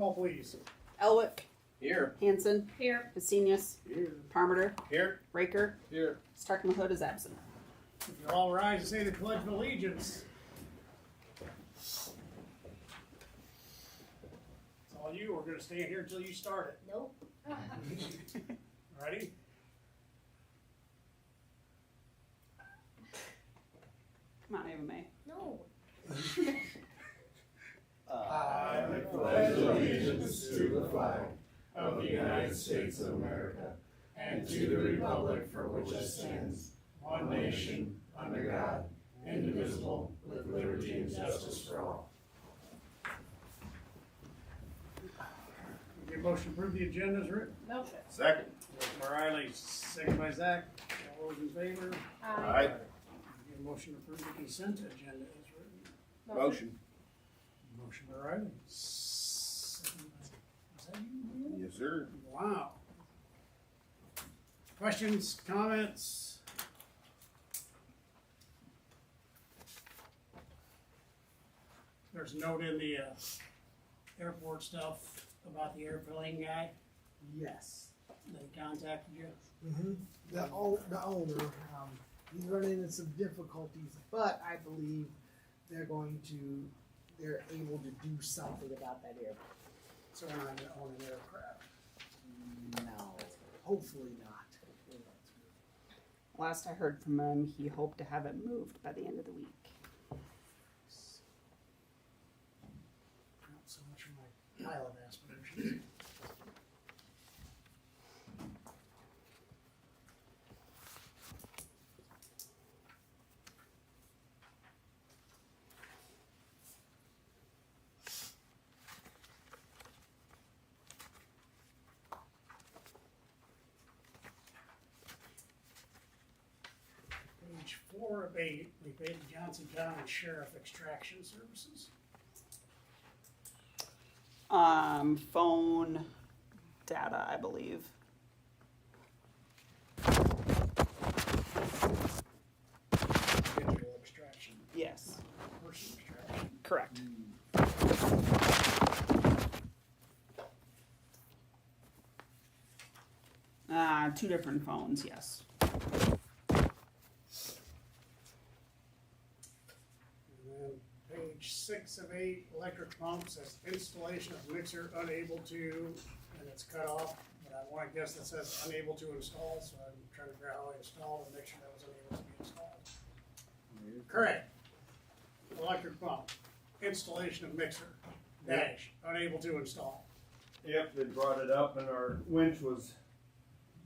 call, please. Elwick, Here. Hanson, Here. Pesinius, Here. Parmenter, Here. Raker, Here. Starkman Hood is absent. If you all rise and say the Pledge of Allegiance. It's all you. We're going to stand here until you start Nope. it. Ready? Come on, Ava May. No. I pledge allegiance to the flag of the United States of America and to the republic for which it stands, one nation, under God, indivisible, with liberty and justice for all. Get a motion to approve the agenda as written. Nope. Second. Motion by Riley, second by Zach. All those in favor? Aye. Get a motion to approve the consent agenda as written. Motion. Motion by Riley. Second by, is that you? Yes, sir. Wow. Questions, comments? There's a note in the airport stuff about the airplane guy. Yes. They contacted you. The owner, he's running into some difficulties, but I believe they're able to do something about that airport. So we're not gonna own an aircraft. No, hopefully not. Last I heard from him, he hoped to have it moved by the end of the week. Not so much for my pilot aspirations. Page 4 of 8, we paid the Johnson County Sheriff Extraction Services. Phone data, I believe. Digital extraction, Yes, person extraction. correct. Two different phones, yes. And then page 6 of 8, electric pump says installation of mixer unable to, and it's cut off. But I want to guess that says unable to install, so I'm trying to figure out how I installed a mixer that was unable to be installed. Correct. Electric pump, installation of mixer, dash, unable to install. Yep, they brought it up and our winch was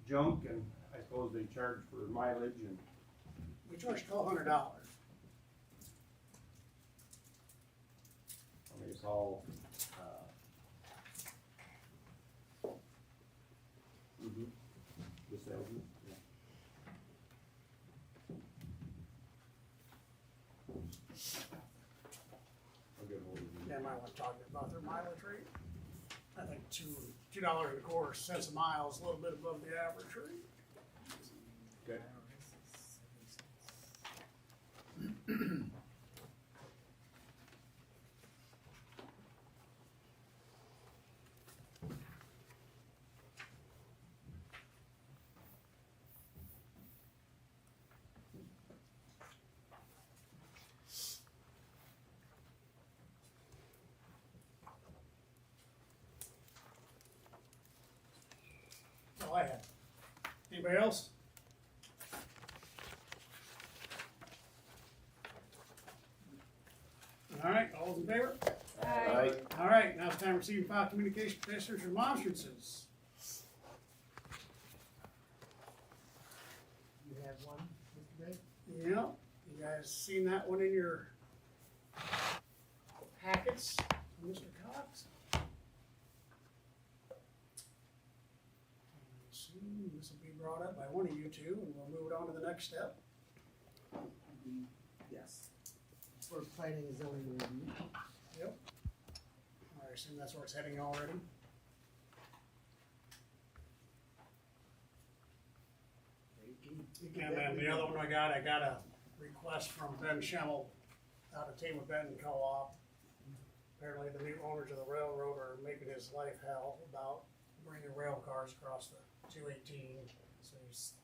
junk and I suppose they charged for mileage and We charged $1,200. I mean, it's all, the salesman, yeah. I'll get hold of you. Am I want to talk about their mileage rate? I think $2.25 a mile is a little bit above the average rate. Okay. That's all I had. Anybody else? All right, all those in favor? Aye. All right, now it's time to receive file communication petitioners and remonstrances. You have one, Mr. Day? Yeah, you guys seen that one in your packets, Mr. Cox? Soon, this will be brought up by one of you two, and we'll move it on to the next step. Yes. For planning and zoning review. Yep. I assume that's where it's heading already. And then the other one I got a request from Ben Schemmel out of Tama Benton Co-op. Apparently the new owners of the railroad are making his life hell about bringing rail cars across the 218. So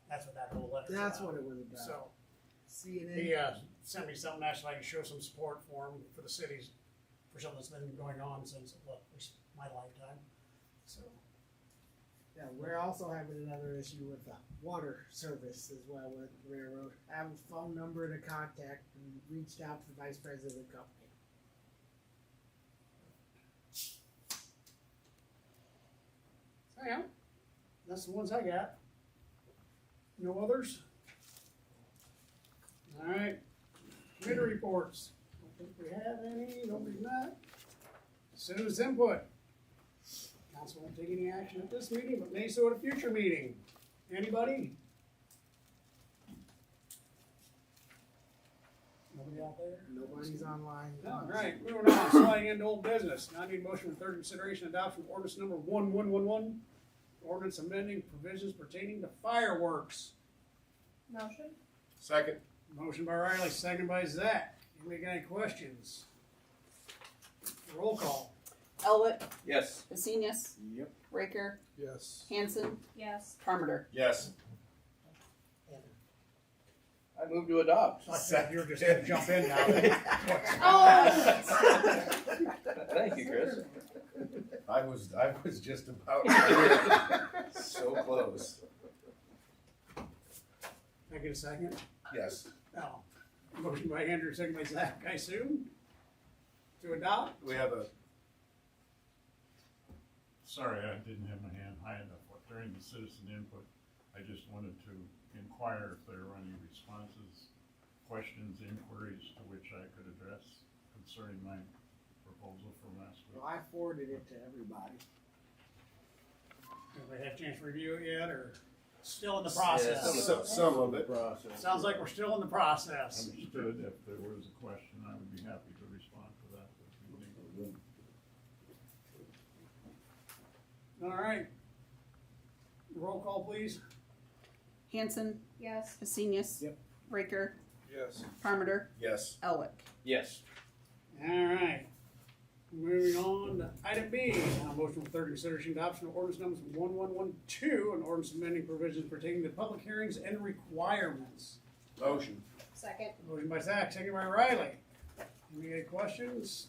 that's what that whole letter. That's what it was about. So CNN. he sent me something actually I can show some support for him for the cities for something that's been going on since my lifetime. So Yeah, we're also having another issue with the water service as well with the railroad. I have a phone number to contact and reached out to the vice president of the company. so yeah, that's the ones I got. No others? Alright, committee reports. Don't think we have any, nobody's not. Citizens input. Council won't take any action at this meeting, but may so at a future meeting. Anybody? Nobody out there? Nobody's online. Alright, moving on, sliding into old business. Now I need a motion for third consideration adoption of ordinance number 1111. Ordinance amending provisions pertaining to fireworks. Motion? Second. Motion by Riley, second by Zach. Anybody got any questions? Roll call. Elwick, Yes. Vasinius, Yep. Raker, Yes. Hanson, Yes. Parmenter. Yes. I move to adopt. I said you were just gonna jump in now. Oh! Thank you, Chris. I was just about so close. Can I get a second? Yes. No. Motion by Andrew, second by Zach, I assume. To adopt? We have a, Sorry, I didn't have my hand high enough during the citizen input. I just wanted to inquire if there were any responses, questions, inquiries to which I could address concerning my proposal from last week. Well, I forwarded it to everybody. Anybody had a chance to review it yet, or still in the process? some of it. Sounds like we're still in the process. Understood. If there was a question, I would be happy to respond to that this evening. All right. Roll call, please. Hanson, Yes. Vasinius, Yep. Raker, Yes. Parmenter, Yes. Elwick. Yes. All right. Moving on to item B, motion for third consideration adoption of ordinance numbers 1112 and ordinance amending provisions pertaining to public hearings and requirements. Motion. Second. Motion by Zach, second by Riley. Any questions?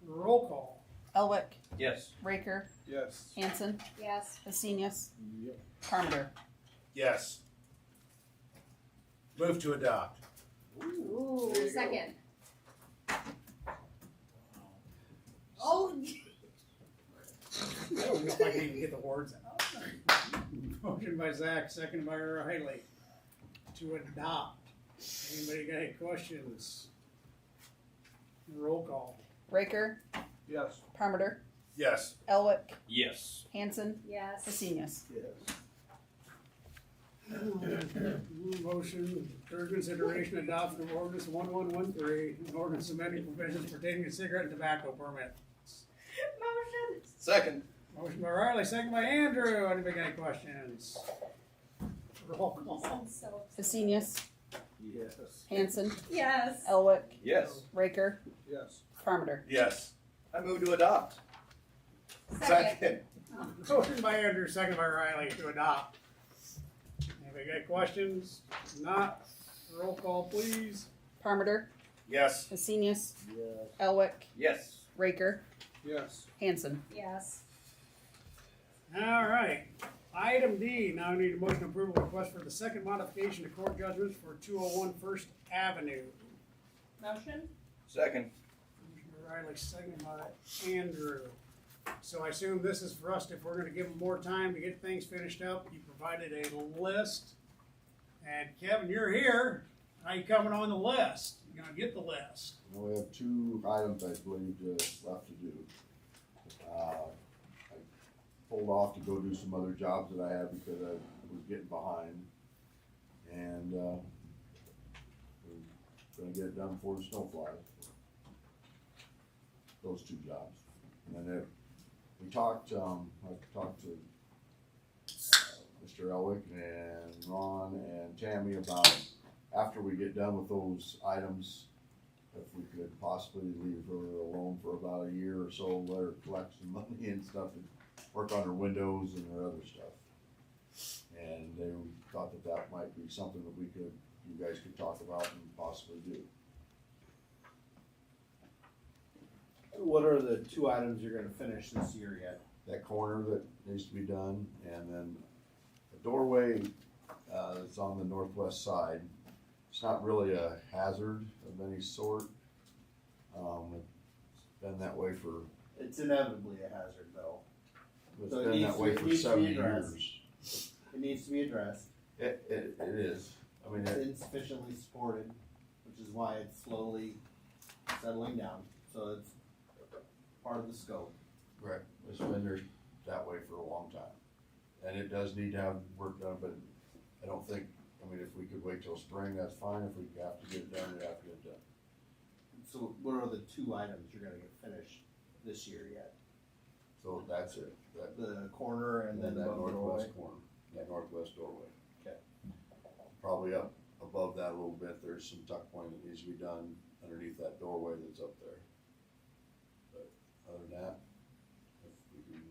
Roll call. Elwick, Yes. Raker, Yes. Hanson, Yes. Vasinius, Yep. Parmenter. Yes. Move to adopt. Ooh, There you go. second. Oh, I don't know if I can even get the words out. Motion by Zach, second by Riley to adopt. Anybody got any questions? Roll call. Raker, Yes. Parmenter, Yes. Elwick, Yes. Hanson, Yes. Vasinius. Yes. Motion, third consideration adoption of ordinance 1113, an ordinance amending provisions pertaining to cigarette and tobacco permit. Motion. Second. Motion by Riley, second by Andrew. Anybody got any questions? Roll call. Vasinius, Yes. Hanson, Yes. Elwick, Yes. Raker, Yes. Parmenter. Yes. I move to adopt. Second. Motion by Andrew, second by Riley to adopt. Anybody got questions? Not, roll call please. Parmenter, Yes. Vasinius, Yes. Elwick, Yes. Raker, Yes. Hanson. Yes. All right. Item D, now I need a motion to approve a request for the second modification to court judgments for 201 First Avenue. Motion. Second. Motion by Riley, second by Andrew. So I assume this is for us, if we're gonna give them more time to get things finished up, you provided a list. And Kevin, you're here, how you coming on the list? You gonna get the list? Well, we have 2 items, I believe, left to do. I pulled off to go do some other jobs that I had because I was getting behind. And, we're gonna get it done before the snow flies. Those 2 jobs. And then we talked, I talked to Mr. Elwick and Ron and Tammy about after we get done with those items, if we could possibly leave her alone for about a year or so, let her collect some money and stuff and work on her windows and her other stuff. And they thought that that might be something that you guys could talk about and possibly do. What are the two items you're gonna finish this year yet? That corner that needs to be done, and then the doorway, that's on the northwest side. It's not really a hazard of any sort. It's been that way for, It's inevitably a hazard though. it's So it been needs that to- way it for needs to be 70 addressed. years. It needs to be addressed. It is, I mean, It's insufficiently supported, which is why it's slowly settling down. So it's part of the scope. right, it's been there that way for a long time. And it does need to have work done, but I don't think, I mean, if we could wait till spring, that's fine. If we have to get it done, we have to get it done. So what are the two items you're gonna get finished this year yet? So that's it, The corner and then that above the doorway? northwest corner, that northwest doorway. Okay. Probably up above that a little bit, there's some tuck point that needs to be done underneath that doorway that's up there. But other than that, if we can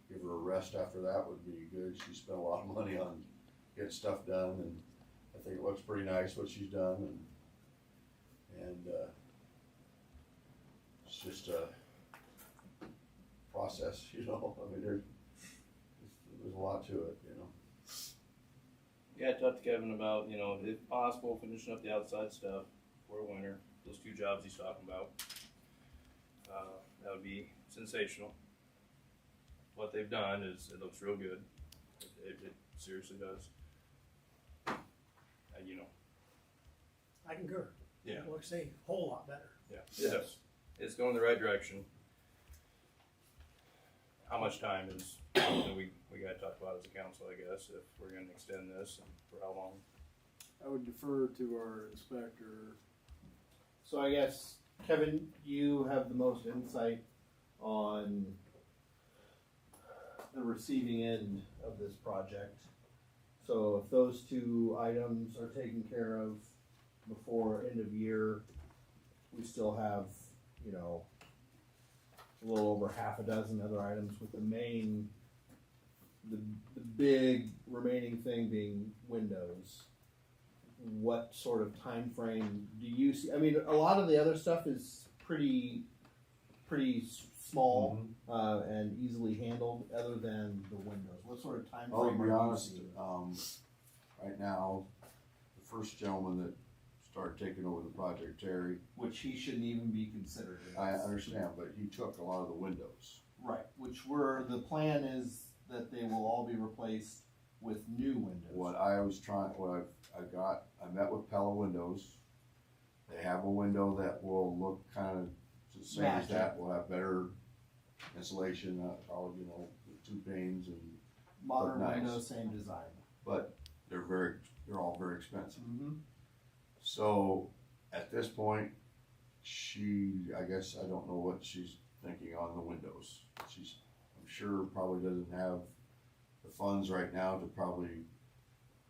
give her a rest after that would be good. She spent a lot of money on getting stuff done, and I think it looks pretty nice what she's done, and it's just a process, you know, I mean, there's a lot to it, you know. Yeah, I talked to Kevin about, you know, if possible, finishing up the outside stuff for winter, those two jobs he's talking about. That would be sensational. What they've done is, it looks real good. It seriously does. You know, I concur. Yeah. It looks a whole lot better. yeah, it does. It's going the right direction. How much time is something we gotta talk about as a council, I guess, if we're gonna extend this, and for how long? I would defer to our inspector. So I guess, Kevin, you have the most insight on the receiving end of this project. So if those two items are taken care of before end of year, we still have, you know, a little over half a dozen other items with the big remaining thing being windows. What sort of time frame do you see? I mean, a lot of the other stuff is pretty small and easily handled, other than the windows. What sort of time Well, to frame be are you honest, seeing? right now, the first gentleman that started taking over the project, Terry, Which he shouldn't even be considered. in I this. understand, but he took a lot of the windows. Right, which the plan is that they will all be replaced with new windows. I met with Pella Windows. They have a window that will look kind of the same as Matching. that, will have better insulation, all, you know, with two panes and, Modern Nice. windows, same design. but they're all very expensive. Mm-hmm. So, at this point, I guess I don't know what she's thinking on the windows. I'm sure probably doesn't have the funds right now to probably,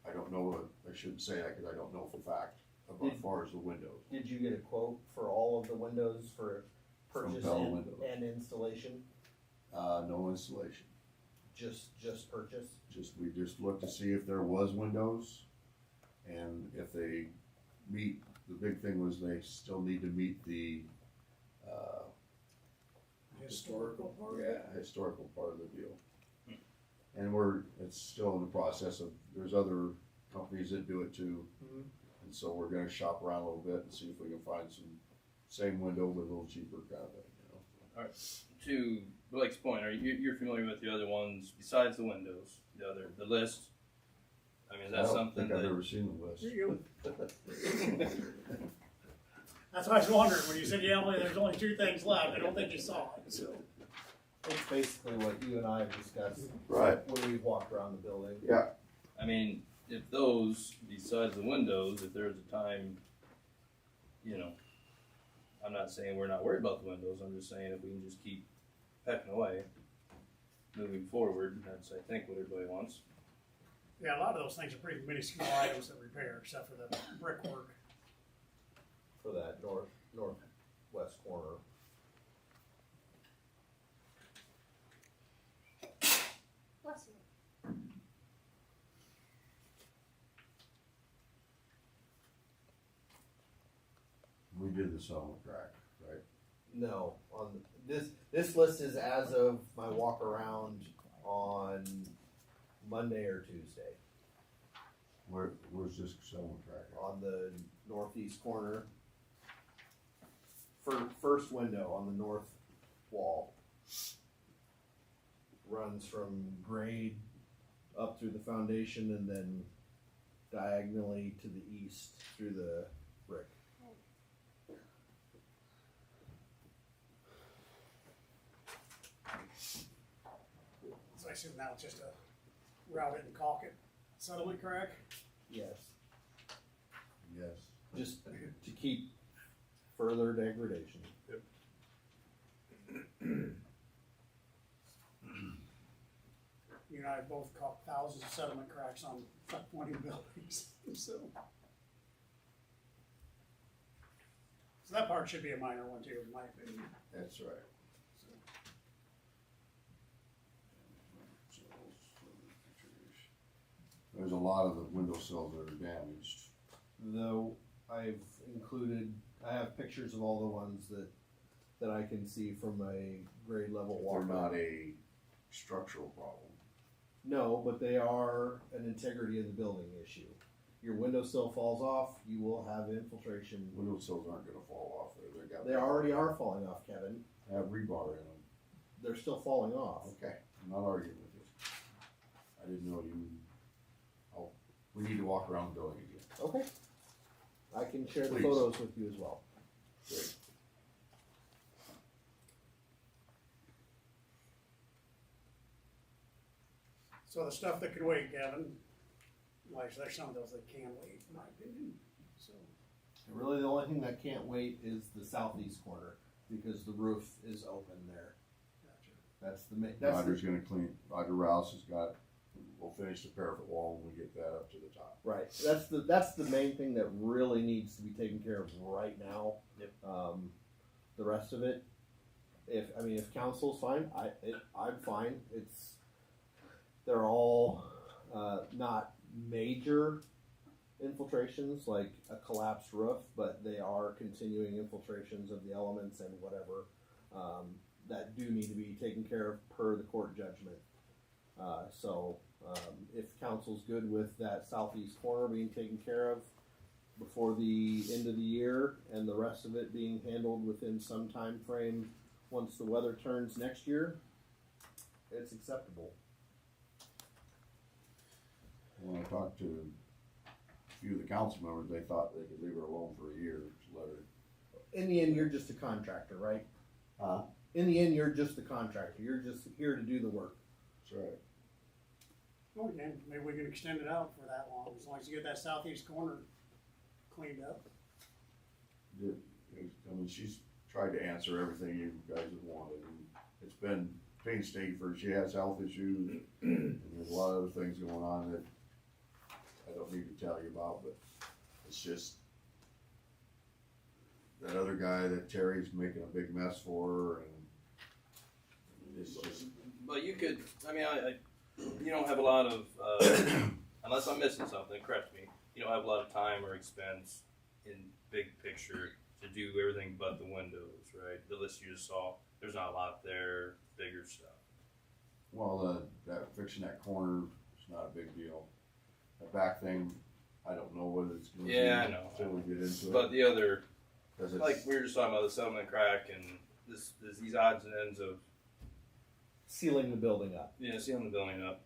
I don't know, I shouldn't say that because I don't know for fact, as far as the windows. Did you get a quote for all of the windows for From purchase Bell and, Windows. and installation? No installation. Just purchase? We just looked to see if there was windows, and if they meet, the big thing was they still need to meet the, Historical part. historical part of the deal. And it's still in the process of, there's other companies that do it too. Mhm. And so we're gonna shop around a little bit and see if we can find some same window but a little cheaper kind of thing, you know? To Blake's point, you're familiar with the other ones besides the windows, the list? I mean, is that I don't something think I've that? ever seen the list. You- That's what I was wondering, when you said, yeah, well, there's only two things left, I don't think you saw it, so. It's basically what you and I have discussed. Right. When we've walked around the building. Yeah. I mean, if those, besides the windows, if there's a time, you know, I'm not saying we're not worried about the windows, I'm just saying if we can just keep pecking away, moving forward, that's, I think, what everybody wants. Yeah, a lot of those things are pretty minuscule items that repair, except for the brickwork. for that northwest corner. Bless you. We did the settlement crack, right? No, on this list is as of my walk around on Monday or Tuesday. Where's this settlement crack at? On the northeast corner. First window on the north wall. Runs from grade up through the foundation and then diagonally to the east through the brick. So I assume now it's just a route it and caulk it settlement crack? Yes. Yes. Just to keep further degradation. You and I both caught thousands of settlement cracks on truck pointing buildings, so. So that part should be a minor one too, in my opinion. That's right. There's a lot of the window sills that are damaged. Though I've included, I have pictures of all the ones that I can see from a grade level They're walk. not a structural problem. No, but they are an integrity of the building issue. Your windowsill falls off, you will have infiltration. Window sills aren't gonna fall off there. They already are falling off, Kevin. They have rebar in them. They're still falling off. Okay, I'm not arguing with you. I didn't know you, we need to walk around the building again. Okay. I can share the Please. photos with you as well. Great. So the stuff that could wait, Kevin, like, there's some of those that can wait, in my opinion, so. And really the only thing that can't wait is the southeast corner because the roof is open there. Gotcha. That's the main, that's the, Roger's gonna clean, Roger Rouse has got, we'll finish the parapet wall when we get that up to the top. right. That's the main thing that really needs to be taken care of right now. Yep. The rest of it, if council's fine, I'm fine. They're all not major infiltrations like a collapsed roof, but they are continuing infiltrations of the elements and whatever that do need to be taken care of per the court judgment. If council's good with that southeast corner being taken care of before the end of the year and the rest of it being handled within some time frame once the weather turns next year, it's acceptable. When I talked to a few of the council members, they thought they could leave her alone for a year, just let her. In the end, you're just a contractor, right? In the end, you're just the contractor. You're just here to do the work. That's right. Well, again, maybe we can extend it out for that long, as long as you get that southeast corner cleaned up. I mean, she's tried to answer everything you guys have wanted, and it's been painstaking for her. She has health issues, and there's a lot of other things going on that I don't need to tell you about, but it's just that other guy that Terry's making a big mess for her, and it's just, But you could, you don't have a lot of, unless I'm missing something, correct me, you don't have a lot of time or expense in big picture to do everything but the windows, right? The list you just saw, there's not a lot there, bigger stuff. well, that fixing that corner is not a big deal. The back thing, I don't know what it's gonna be. Yeah, I know. Until we get into it. But the other, 'Cause it's- like we were just talking about the settlement crack and these odds and ends of, Sealing the building up. sealing the building up.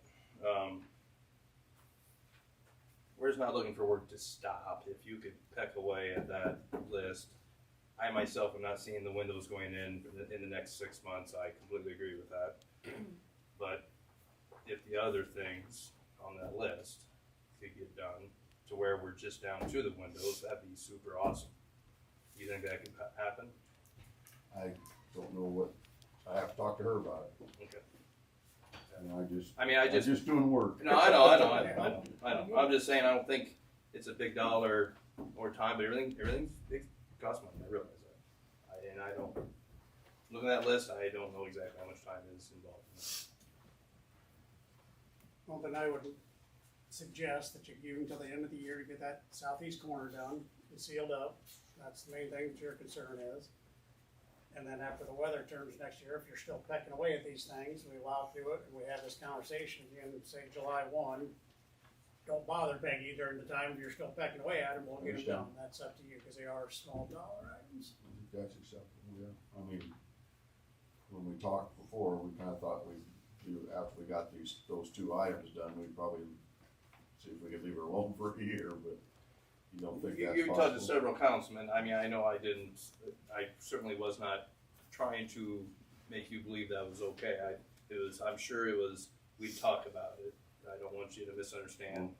We're just not looking for work to stop. If you could peck away at that list, I myself am not seeing the windows going in the next 6 months. I completely agree with that. But if the other things on that list could get done to where we're just down to the windows, that'd be super awesome. Do you think that could happen? I don't know what, I have to talk to her about it, Okay. and I'm I just just doing work. No, I know. I'm just saying I don't think it's a big dollar or time, but everything's costs money, I realize that. I don't, looking at that list, I don't know exactly how much time is involved in that. Well, then I would suggest that you give until the end of the year to get that southeast corner done and sealed up. That's the main thing that your concern is. And then after the weather turns next year, if you're still pecking away at these things, we allow to do it, and we have this conversation again, say July 1. Don't bother Peggy during the time you're still pecking away at them, we'll get them done. That's up to you, because they are small dollar items. I think that's acceptable, yeah. I mean, when we talked before, we kinda thought we'd do, after we got those two items done, we'd probably see if we could leave her alone for a year, but you don't think that's You talked to possible? several councilmen, I mean, I know I certainly was not trying to make you believe that was okay. I'm sure it was, we talked about it, I don't want you to misunderstand,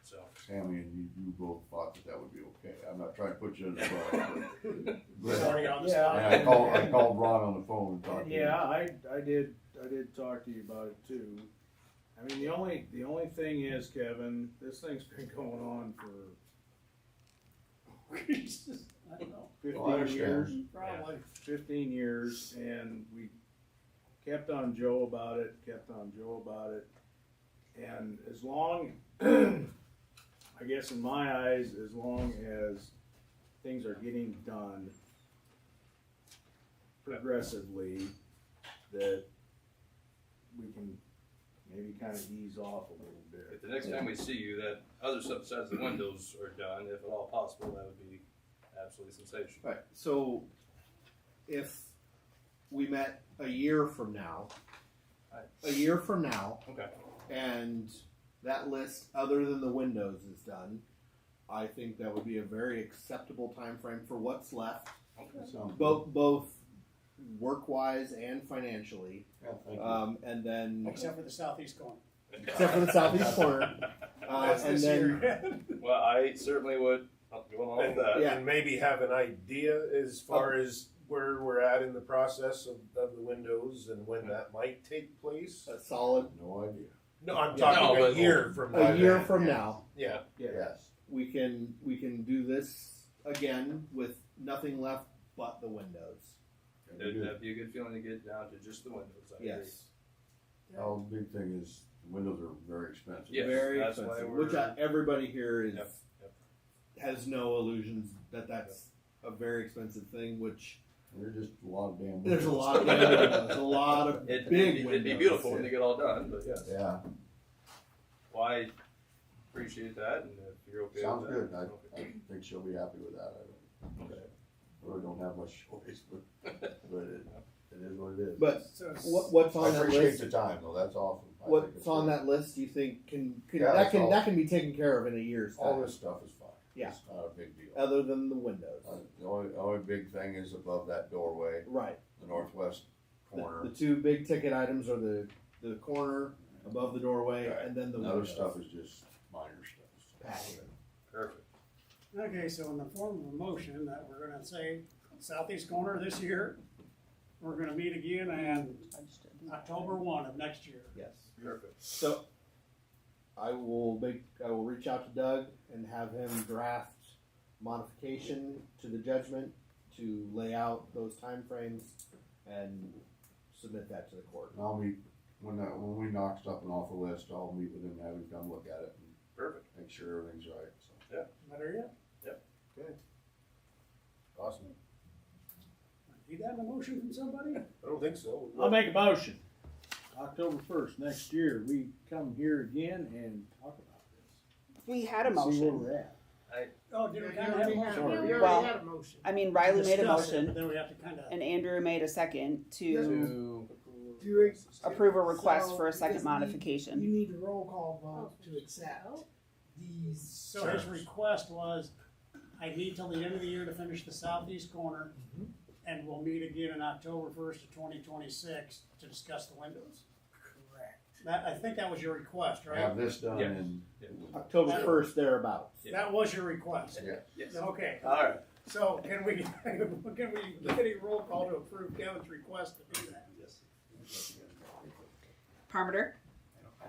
so. Sammy and you both thought that would be okay. I'm not trying to put you in the spot. It's already on the Yeah. spot. And I called Ron on the phone and talked to him. Yeah, I did talk to you about it too. I mean, the only thing is, Kevin, this thing's been going on for I don't know, 15 years. probably. 15 years, and we kept on Joe about it, and as long, I guess in my eyes, as long as things are getting done progressively, that we can maybe kind of ease off a little If bit. the next time we see you, that other stuff besides the windows are done, if at all possible, that would be absolutely sensational. Right, so if we met a year from now, Okay. and that list, other than the windows, is done, I think that would be a very acceptable time frame for what's left, Sounds good. both work-wise and financially. Yeah, thank you. And then, Except for the southeast corner. except for the southeast corner, That's and this then, year. Well, I certainly would go along with that. Yeah. And maybe have an idea as far as where we're at in the process of the windows and when that might take place. a solid, No idea. No, I'm Yeah. talking No, a but- year from now. a year from now, Yeah. Yes. we can do this again with nothing left but the windows. That'd be a good feeling to get down to just the windows. I agree. Yes. Well, the big thing is, the windows are very expensive. Yes, Very that's why expensive, we're- which everybody here is Yep, yep. has no illusions that that's a very expensive thing. Which They're just a lot of damn. there's a windows. lot of windows, a lot of It'd big be windows. beautiful when they get all done, but yes. Yeah, Well, I appreciate that, and if you're okay sounds with good. that. I think she'll be happy with that. Okay. I really don't have much choice, but it is what it is. But So what's I on that appreciate list? the time though, that's awesome. I think What's it's on good. that list? Do you think can Yeah, that that's all. can be taken care of in a year's time? All this stuff is fine. Yeah. It's not a big deal. Other than the windows, The only big thing is above that doorway, right? the northwest corner. The two big ticket items are the corner above the doorway, Right. and then the And other windows. stuff is just minor stuff. Patching. Perfect. Okay, so in the form of a motion that we're gonna say southeast corner this year, we're gonna meet again and October 1 of next year. Yes. Perfect. So I will reach out to Doug and have him draft modification to the judgment to lay out those timeframes and submit that to the court. And I'll meet, when we knock something off the list, I'll meet with him and have him come look at it and Perfect. make sure everything's right, so. Better yet? Awesome. Need that in a motion from somebody? I don't think so. I'll make a motion. October 1st next year, we come here again and talk about this. We had a See where motion. we're at. Oh, did we We kinda have a already motion? had- we Well, already had a motion. I mean, Riley made a Discuss it, motion but then we have to kinda. and Andrew made a second to Do it. approve a request So, for a second because modification. You need a roll call vote to accept these. So his request was, I need till the end of the year to finish the southeast corner, and we'll meet again on October 1st of 2026 to discuss the windows. Correct. That, I think that was your request, right? Have this done Yes. and. October 1st, thereabouts. Yeah. That was your request? Yeah. Yes. Okay, All right. so can we get a roll call to approve Kevin's request to do that? Parmenter,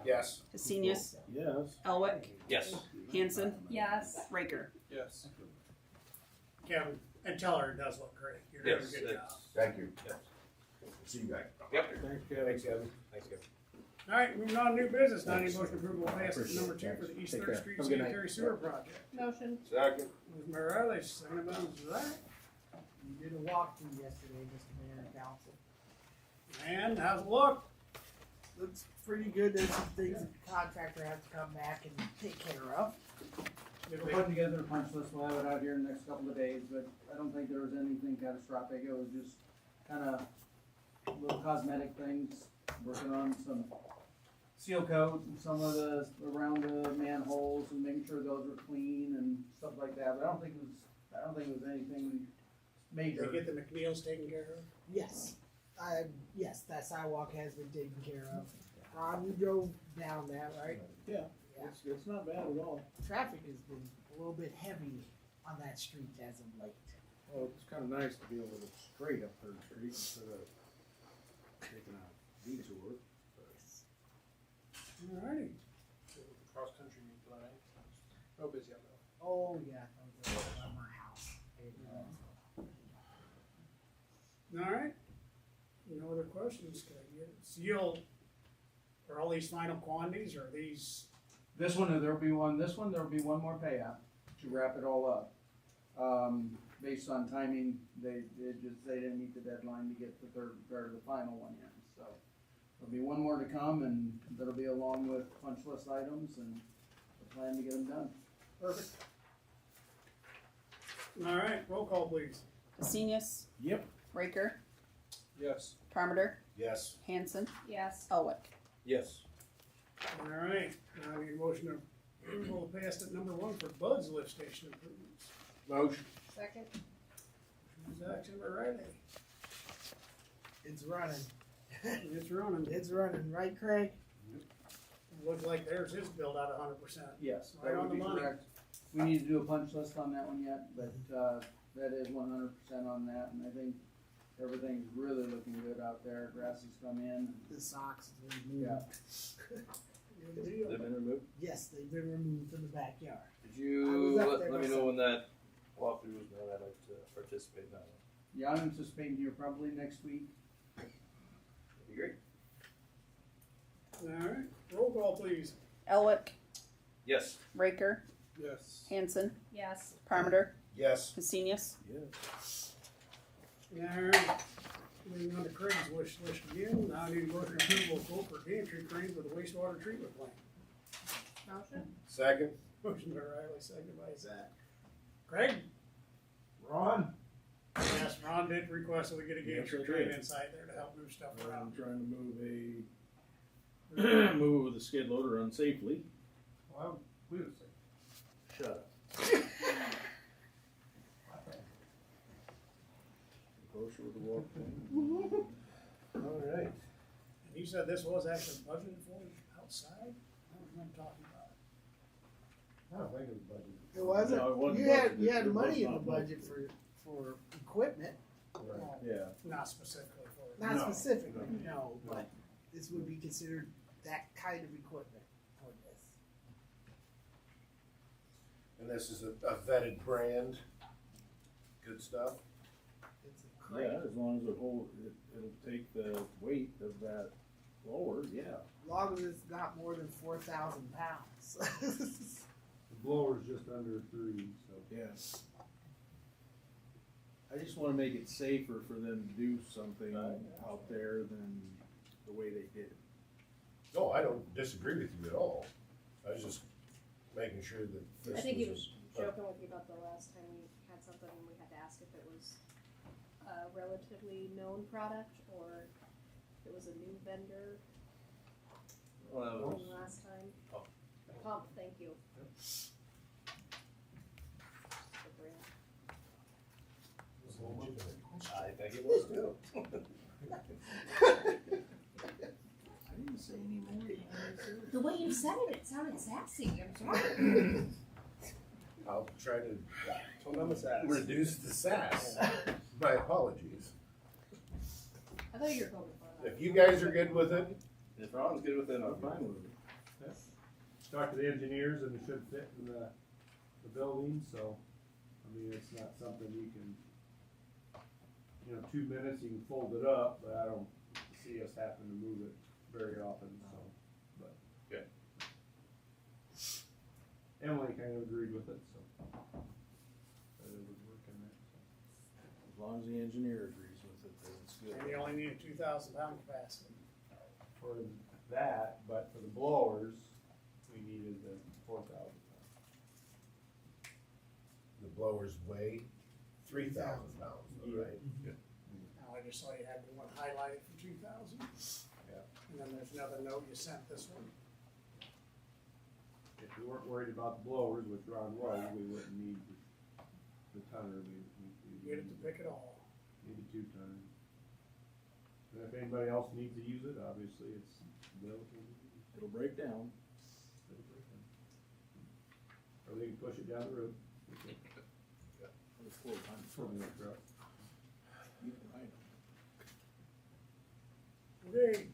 Yes. Hesenius, Yes. Elwick, Yes. Hanson, Yes. Raker. Yes. Kevin, And tell her it does look great. You're doing a Yes, good job. that's- Thank you. yes. See you guys. Yep. Thanks, Kevin. Thanks, Kevin. Thanks, Kevin. All right, moving on to new business. Now I need motion approval of pass number 2 for the East Take Third care. Street Have a good night. sanitary sewer project. Motion. Second. Moved by Riley, seconded by Zach. You did a walkthrough yesterday, Mr. Mayor and Council. And how's it look? Looks pretty good. There's some things that the contractor has to come back and take care of. Did We're we- putting together a punch list, we'll have it out here in the next couple of days, but I don't think there was anything catastrophic, it was just kinda little cosmetic things, working on some seal coat and some of the, around the manholes and making sure those were clean and stuff like that, but I don't think it was anything Did major. they get the McNeils taken care of? Yes. Yes, that sidewalk has been taken care of. Ron, you drove down that, right? Yeah, Yeah. it's not bad at all. Traffic has been a little bit heavy on that street as of late. Well, it's kinda nice to be able to straight up Third Street instead of taking a detour. Alrighty. Cross country planning. Oh, busy out there. Oh, yeah, that was around my house. Alright. No other questions? Can I get it? So are all these final quantities, or are these, This one, there'll be one more payout to wrap it all up. Based on timing, they didn't meet the deadline to get the third, or the final one in, so. There'll be one more to come, and that'll be along with punch list items and the plan to get them done. perfect? Alright, roll call please. Vesenius, Yep. Raker, Yes. Parmenter, Yes. Hanson, Yes. Elwick. Yes. Alright, now I need a motion of approval to pass at number 1 for Bud's lift station improvements. Motion. Second. Zach, and Riley. It's running. It's running. It's running, right, Craig? Looks like theirs is built out 100%. Yes, Right that on would the be money. correct. We need to do a punch list on that one yet, but, that is 100% on that, and I think everything's really looking good out there. Grass has come in. The socks is removed. Yeah. Good deal. They've been removed. Yes, they've been removed from the backyard. Did I you was up there let me know myself. when that walkthrough was done? I'd like to participate in that one. Yeah, I'm anticipating here probably next week. That'd be great. Alright, roll call please. Elwick, Yes. Raker, Yes. Hanson, Yes. Parmenter, Yes. Vesenius. Yes. Alright, moving on to Craig's wish list again. Now I need a motion of approval of quote for gantry crane for the wastewater treatment plant. Motion. Second. Motion by Riley, seconded by Zach. Craig? Ron? Yes, Ron did request that we get a gantry Yes, I crane did. inside there to help move stuff I'm around. trying to move move with a skid loader unsafely. Well, we would say. Shut up. Closer with the walk. All right. And you said this was actually budgeted for outside? I don't remember talking about it. I don't think it was budgeted. It wasn't, No, it wasn't you had, budgeted. you had It was money in the not budget for equipment, Right. Yeah. Not specifically for it. not No. specifically, no, but this would be considered that kind of equipment for this. And this is a vetted brand. Good stuff. It's a crane. Yeah, as long as it'll take the weight of that lower, yeah. As long as it's not more than 4,000 pounds. The blower's just under 3, so. Yeah. I just wanna make it safer for them to do something out there than the way they did. No, I don't disagree with you at all. I was just making sure that this I think he was was joking with you about the last time we had something and we had to ask if it was a relatively known product or if it was a new vendor. Well, that was, Last time. Pump. Pump, thank you. The brand. I think it was too. I didn't say any more. The way you said it, it sounded sassy. I'm sorry. I'll try to reduce the sass. My apologies. I thought you were going for that. If you guys are good with it, if Ron's good with it, I'm fine with it. Talked to the engineers and it should fit in the building, so, I mean, it's not something you can 2 minutes, you can fold it up, but I don't see us having to move it very often, so, but. Okay. Emily kind of agreed with it, so. That it would work in there, so. As long as the engineer agrees with it, then it's good. And you only need a 2,000 pound capacity. For that, but for the blowers, we needed the 4,000 pounds. The blowers weigh 3,000 pounds, though, right? Now, I just saw you had the one highlighted for 2,000. Yeah. And then there's another note you sent this one. If we weren't worried about the blowers, which Ron was, we wouldn't need the tonner, we Get it to pick it all. need a 2-ton. And if anybody else needs to use it, obviously it's available. It'll break down. Or they can push it down the road. It's full time. From the truck. You can ride 'em. Okay.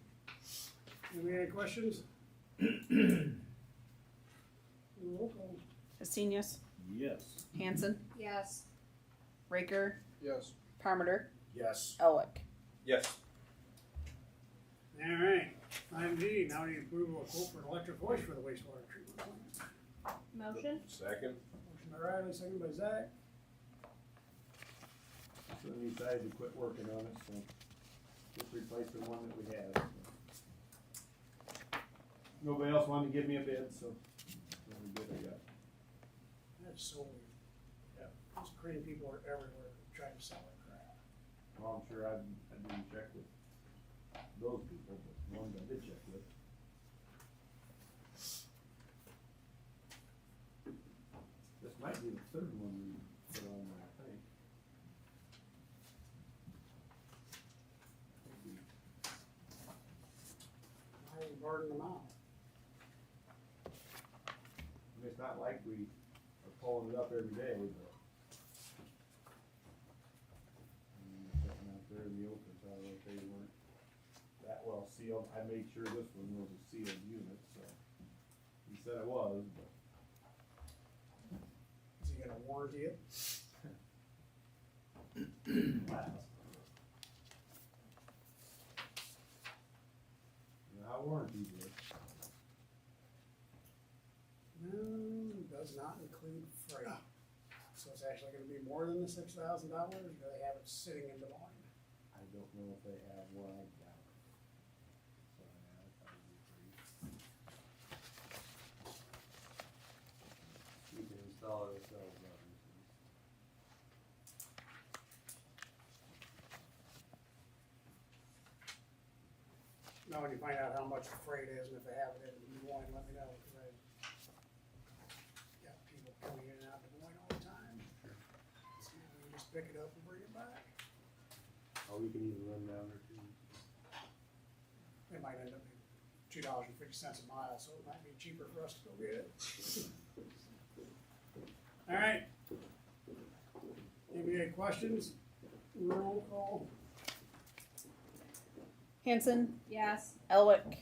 Any questions? Roll call. Hastinius, Yes. Hanson, Yes. Raker, Yes. Parmenter, Yes. Elwick. Yes. All right. Item D, now need approval of quote for an electric hoist for the wastewater treatment plant. Motion? Second? Motion by Riley, second by Zach. So we decided to quit working on it, so just replace the one that we had. So. Nobody else wanted to give me a bid, so that's a bid I got. That's so weird. Yeah. Those crane people are everywhere trying to sell that crap. Well, I'm sure I didn't check with those people, but the ones I did check with. This might be the third one we put on there, I think. I ain't burning them out. I mean, it's not like we are pulling it up every day, but. I mean, they're sitting out there in the open, so I don't know if they weren't that well sealed. I made sure this one was a sealed unit, so. He said it was, but. Is he gonna warranty it? Last. Not warranty this. No, does not include freight. So it's actually gonna be more than the $6,000, or do they have it sitting in Des Moines? I don't know if they have one, I doubt it. So, yeah, I'd probably be free. We can install it ourselves, obviously. Now, when you find out how much the freight is and if they have it in Des Moines, let me know, cause I got people coming in and out of Des Moines all the time. So we can just pick it up and bring it back. Oh, we can even run down there too. It might end up being $2.50 a mile, so it might be cheaper for us to go get it. All right. Any questions? Roll call. Hanson, Yes. Elwick,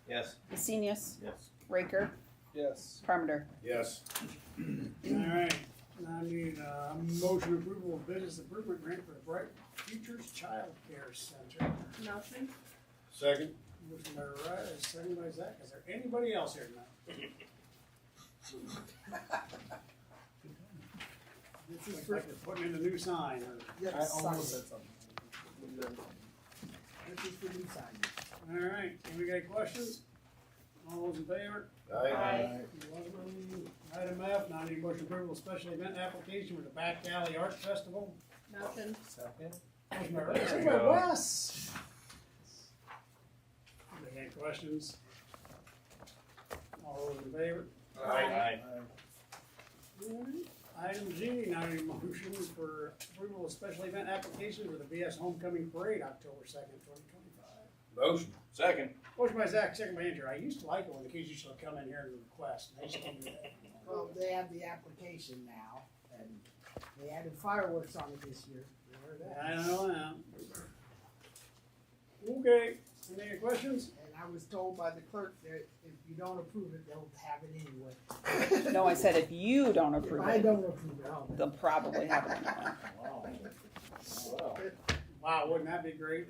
Yes. Hastinius, Yes. Raker, Yes. Parmenter. Yes. All right. Now I need a motion approval of business improvement grant for the Bright Futures Child Care Center. Motion? Second? Motion by Riley, second by Zach. Is there anybody else here tonight? This is Looks for, like they're putting in a new sign or. yep, I almost signage. said something. This is for new signage. All right. Any got questions? All those in favor? Aye. Item F, now I need motion approval of special event application for the Back Alley Art Festival. Motion? Second? Motion by Riley, second There you by go. Wes. Any questions? All those in favor? Aye. Item G, now I need motion for approval of special event application for the VS Homecoming Parade, October 2nd, 2025. Motion? Second. Motion by Zach, second by Andrew. I used to like it when the kids used to come in here and request, and they just can't do that anymore. Well, they have the application now, and they added fireworks on it this year. You heard that? I know that. Okay, any questions? And I was told by the clerk that if you don't approve it, they'll have it anyway. No, I said if you don't If approve I it, don't approve it, I'll. they'll probably have it anyway. Wow. Wow. Wow, wouldn't that be great?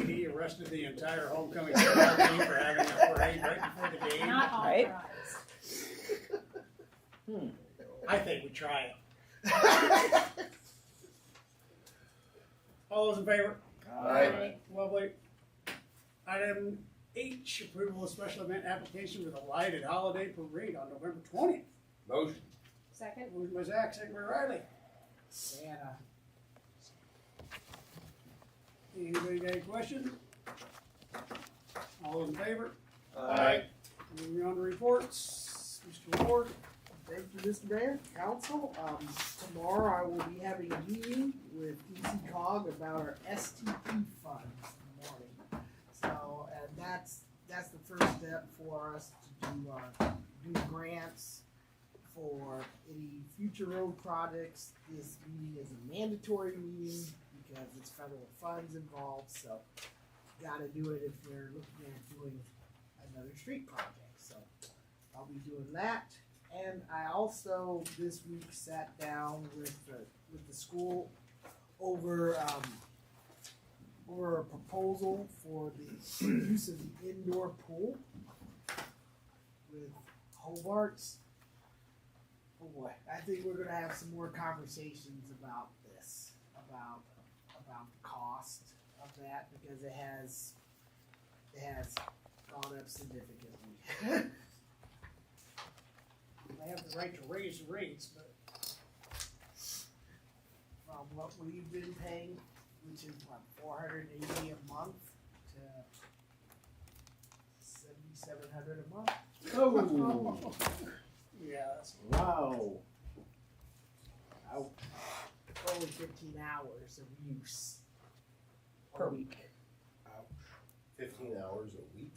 He arrested the entire homecoming football team for having a parade right before the game. Not Right. authorized. I think we try it. All those in favor? Aye. Lovely. Item H, approval of special event application with a lighted holiday parade on November 20th. Motion. Second? Moved by Zach, second by Riley. Santa. Anybody got any questions? All those in favor? Aye. Moving on to reports. Mr. Ward. Thank you, Mr. Mayor, Council. Tomorrow I will be having a meeting with ECOG about our STP funds in the morning. So, and that's the first step for us to do grants for any future road projects. This meeting is a mandatory meeting because it's federal funds involved, so gotta do it if we're looking at doing another street project. So I'll be doing that. And I also this week sat down with the school over a proposal for the use of the indoor pool with Hobart's. Oh boy, I think we're gonna have some more conversations about this, about the cost of that, because it has gone up significantly. They have the right to raise the rates, but From what we've been paying, which is what, $480 a month to $7,700 a month. Oh, yeah, that's, wow. Only 15 hours of use Per week. 15 hours a week?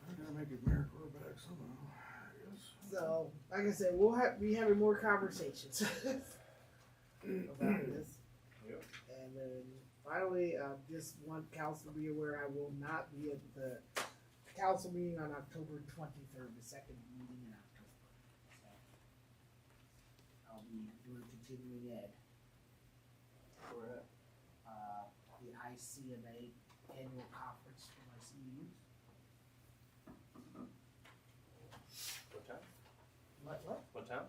I'm gonna make it miracle back somehow, I guess. So, like I said, we'll be having more conversations about this. Yep. And then finally, just want council to be aware, I will not be at the council meeting on October 23rd, the second meeting in October. So, I'll be doing continuing ed. Where at? The ICMA annual conference for my CEUs. What town? What? What town?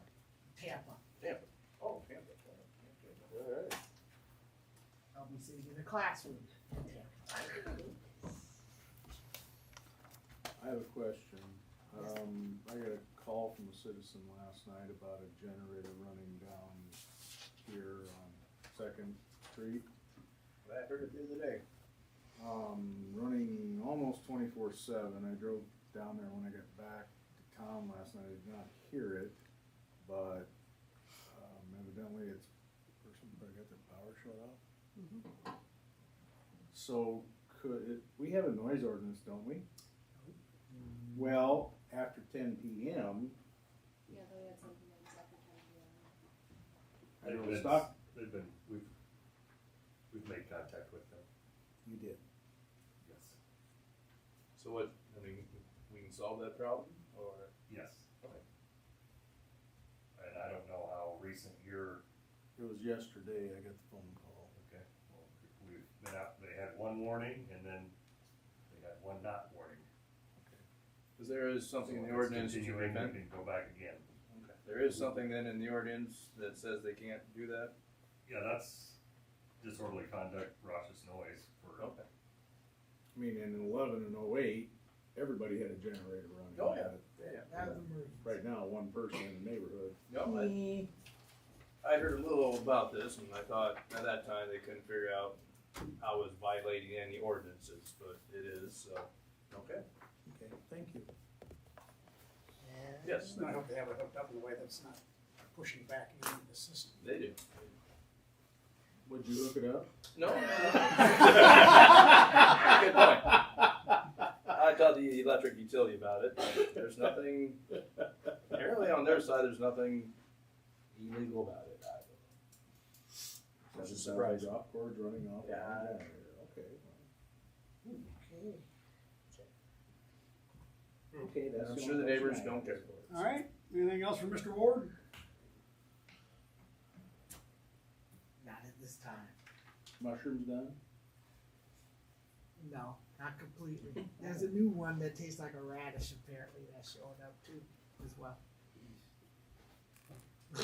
Tampa. Tampa. Oh, Tampa. Alright. I'll be sitting in a classroom in Tampa. I have a question. I got a call from a citizen last night about a generator running down here on Second Street. I heard it the other day. Running almost 24/7. I drove down there when I got back to town last night. I did not hear it, but evidently it's the person probably got their power shut off. So we have a noise ordinance, don't we? Well, after 10 p.m. Yeah, they had something that was after 10 p.m. I don't stop. We've made contact with them, You did. yes. So what, I mean, we can solve that problem, or? Yes. Okay. And I don't know how recent your, It was yesterday. I got the phone call. okay, well, we've been out, they had one warning and then they had one not warning. Cause there is something in the So if it's ordinance to continuing, prevent. we can go back again. There is something then in the ordinance that says they can't do that? Yeah, that's disorderly conduct, raucous noise for. Okay. I mean, in 11 and 08, everybody had a generator running. Oh, yeah. But Yeah. That was emergency. right now, one person in the neighborhood. No, I heard a little about this, and I thought at that time they couldn't figure out how it was violating any ordinances, but it is, so, okay. Okay, thank you. Yes, I hope they have it hooked up in a way that's not pushing back into the system. they do. Would you look it up? No. Good point. I talked to the electric utility about it. There's nothing, apparently on their side, there's nothing illegal about it either. That's a surprise. Drop cords running off. Yeah. the generator. Okay. Okay. Okay, that's. I'm the sure the only neighbors question I don't have. care. All right, anything else for Mr. Ward? Not at time. Mushrooms done? No, not completely. There's a new one that tastes like a radish apparently that showed up too as well.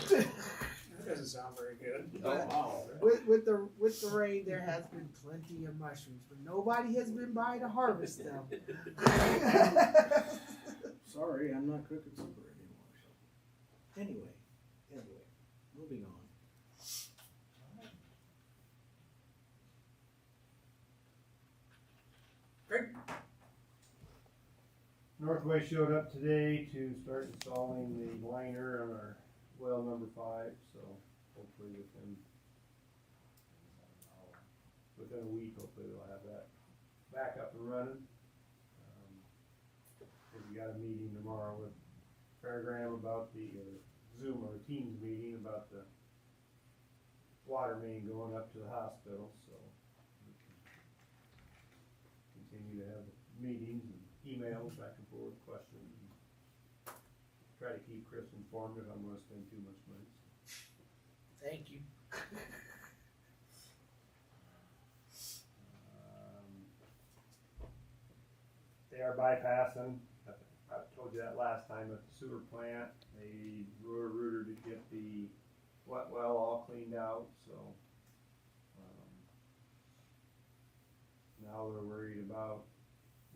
That doesn't sound very good. But wow. with the rain, there has been plenty of mushrooms, but nobody has been by to harvest them. Sorry, I'm not cooking supper anymore, so. Anyway, moving on. Great. Northway showed up today to start installing the liner on our well number 5, so hopefully within a week, hopefully we'll have that back up and running. We got a meeting tomorrow with Fairgram about the, Zoom or Teams meeting about the water main going up to the hospital, so we can continue to have meetings and emails back and forth, questions, and try to keep Chris informed if I'm gonna spend too much money. Thank you. They are bypassing, I told you that last time at the sewer plant, they drew a rooter to get the wet well all cleaned out, so. Now they're worried about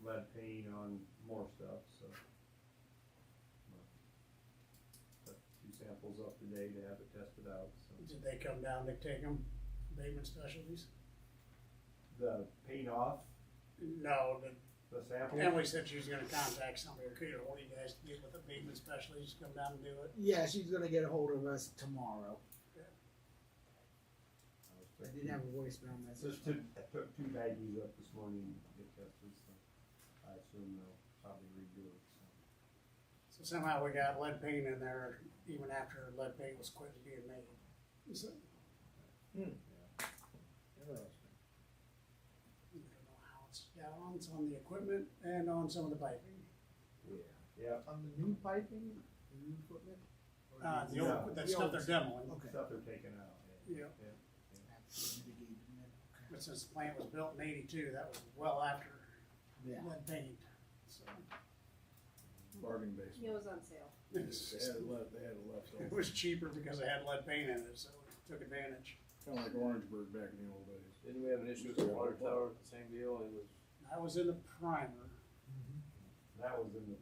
lead paint on more stuff, so. Took 2 samples up today to have it tested out, so. Did they come down to take them, Bateman Specialties? The paint off, No, the sample. Emily said she was gonna contact somebody, or could you, what do you guys get with the Bateman Specialties, come down and do it? Yeah, she's gonna get a hold of us tomorrow. I did have a voicemail message. Took 2 baggies up this morning to get tested, so I assume they'll probably redo it, so. So somehow we got lead paint in there, even after lead paint was quit being made. So, Interesting. I don't know how it's down, it's on the equipment and on some of the piping. Yeah, On the new piping, the new equipment? Or The old, that stuff they're demoing. Okay. stuff they're taking out, yeah. Yeah, Mitigating it, okay. but since the plant was built in '82, that was well after Yeah. lead paint, so. Bargain basement. It was on sale. They had it left It over. was cheaper because it had lead paint in it, so we took advantage. Kinda like Orangeburg back in the old days. Didn't we have an issue with the water tower, the same deal, it was, I was in the primer. That was in the